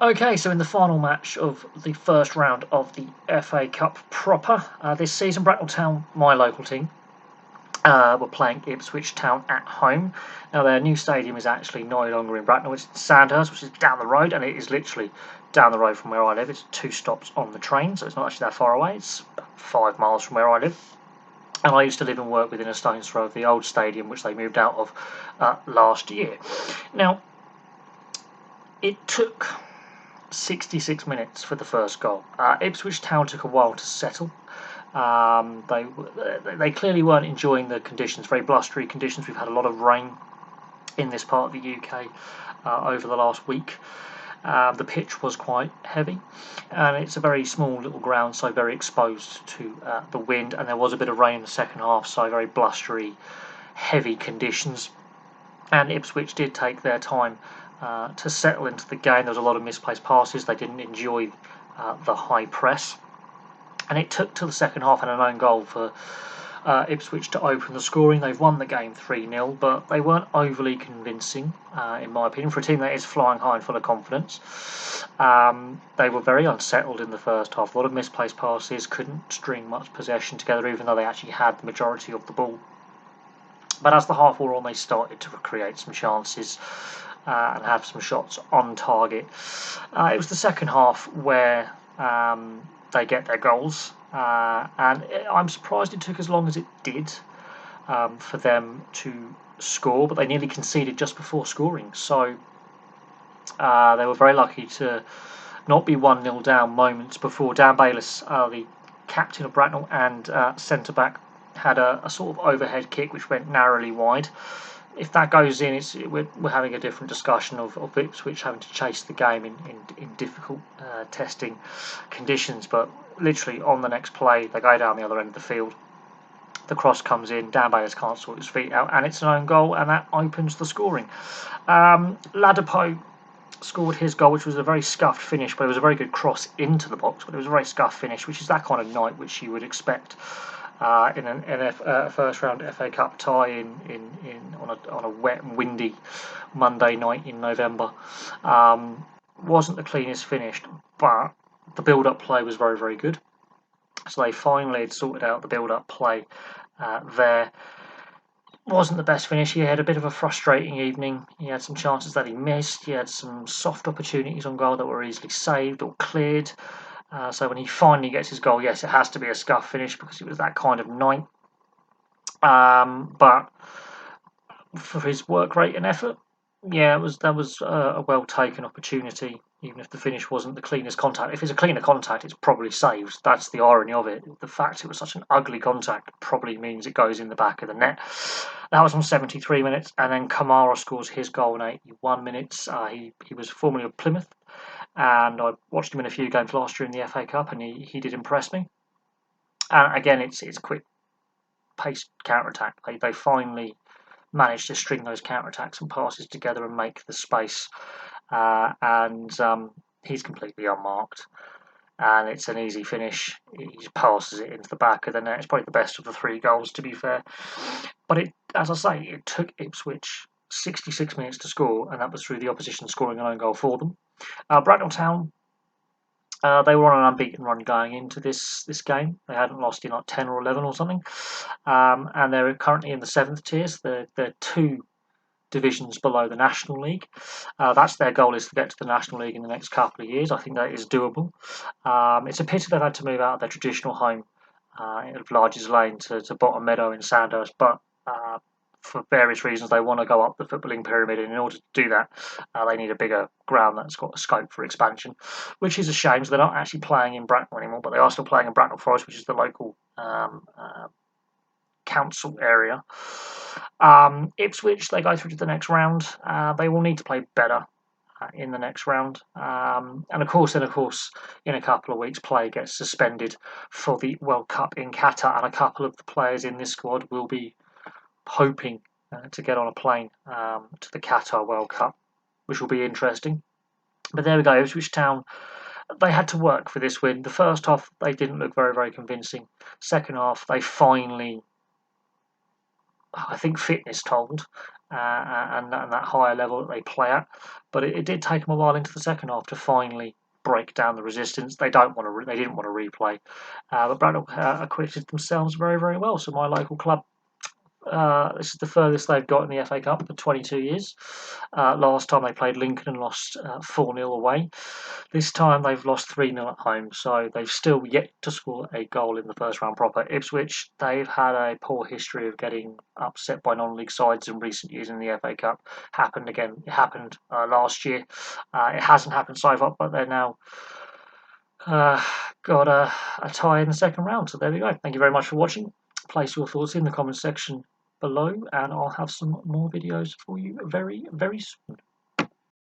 Okay, so in the final match of the first round of the FA Cup proper this season, Bracknell Town, my local team, were playing Ipswich Town at home. Now their new stadium is actually no longer in Bracknell, it's Sandhurst, which is down the road, and it is literally down the road from where I live. It's 2 stops on the train, so it's not actually that far away. It's about 5 miles from where I live. And I used to live and work within a stone's throw of the old stadium, which they moved out of last year. Now, it took 66 minutes for the first goal. Ipswich Town took a while to settle. They clearly weren't enjoying the conditions, very blustery conditions. We've had a lot of rain in this part of the UK over the last week. The pitch was quite heavy, and it's a very small little ground, so very exposed to the wind, and there was a bit of rain in the second half, so very blustery, heavy conditions. And Ipswich did take their time to settle into the game. There was a lot of misplaced passes. They didn't enjoy the high press. And it took till the second half and an own goal for Ipswich to open the scoring. They've won the game 3-0, but they weren't overly convincing, in my opinion, for a team that is flying high and full of confidence. They were very unsettled in the first half. A lot of misplaced passes, couldn't string much possession together, even though they actually had the majority of the ball. But as the half wore on, they started to create some chances and have some shots on target. It was the second half where they get their goals, and I'm surprised it took as long as it did for them to score, but they nearly conceded just before scoring, so they were very lucky to not be 1-0 down moments before. Dan Bayliss, the captain of Bracknell and centre-back, had a sort of overhead kick which went narrowly wide. If that goes in, we're having a different discussion of Ipswich having to chase the game in difficult testing conditions. But literally on the next play, they go down the other end of the field. The cross comes in, Dan Bayliss can't sort his feet out, and it's an own goal, and that opens the scoring. Ladapo scored his goal, which was a very scuffed finish, but it was a very good cross into the box, but it was a very scuffed finish, which is that kind of night which you would expect in a first round FA Cup tie on a wet and windy Monday night in November. Wasn't the cleanest finished, but the build-up play was very, very good. So they finally had sorted out the build-up play there. Wasn't the best finish. He had a bit of a frustrating evening. He had some chances that he missed. He had some soft opportunities on goal that were easily saved or cleared. So when he finally gets his goal, yes, it has to be a scuff finish because it was that kind of night. But for his work rate and effort, yeah, that was a well taken opportunity. Even if the finish wasn't the cleanest contact, if it's a cleaner contact, it's probably saved. That's the irony of it. The fact it was such an ugly contact probably means it goes in the back of the net. That was on 73 minutes, and then Camara scores his goal in 81 minutes. He was formerly of Plymouth, and I watched him in a few games last year in the FA Cup, and he did impress me. And again, it's quick paced counter attack. They finally managed to string those counter attacks and passes together and make the space. And he's completely unmarked, and it's an easy finish. He just passes it into the back of the net. It's probably the best of the 3 goals, to be fair. But as I say, it took Ipswich 66 minutes to score, and that was through the opposition scoring an own goal for them. Bracknell Town, they were on an unbeaten run going into this game. They hadn't lost in like 10 or 11 or something, and they're currently in the 7th tiers. They're 2 divisions below the National League. That's their goal, is to get to the National League in the next couple of years. I think that is doable. It's a pity they've had to move out of their traditional home of Larges Lane to Bottom Meadow in Sandhurst, but for various reasons they want to go up the footballing pyramid, and in order to do that they need a bigger ground that's got a scope for expansion, which is a shame. So they're not actually playing in Bracknell anymore, but they are still playing in Bracknell Forest, which is the local council area. Ipswich, they go through to the next round. They will need to play better in the next round, and of course in a couple of weeks play gets suspended for the World Cup in Qatar, and a couple of the players in this squad will be hoping to get on a plane to the Qatar World Cup, which will be interesting. But there we go. Ipswich Town, they had to work for this win. The first half they didn't look very, very convincing. Second half they finally, I think fitness told, and that higher level that they play at. But it did take them a while into the second half to finally break down the resistance. They didn't want to replay, but Bracknell acquitted themselves very, very well. So my local club, this is the furthest they've got in the FA Cup for 22 years. Last time they played Lincoln and lost 4-0 away. This time they've lost 3-0 at home, so they've still yet to score a goal in the first round proper. Ipswich, they've had a poor history of getting upset by non-league sides in recent years in the FA Cup. It happened last year. It hasn't happened so far, but they're now got a tie in the second round. So there we go. Thank you very much for watching. Place your thoughts in the comment section below, and I'll have some more videos for you very, very soon.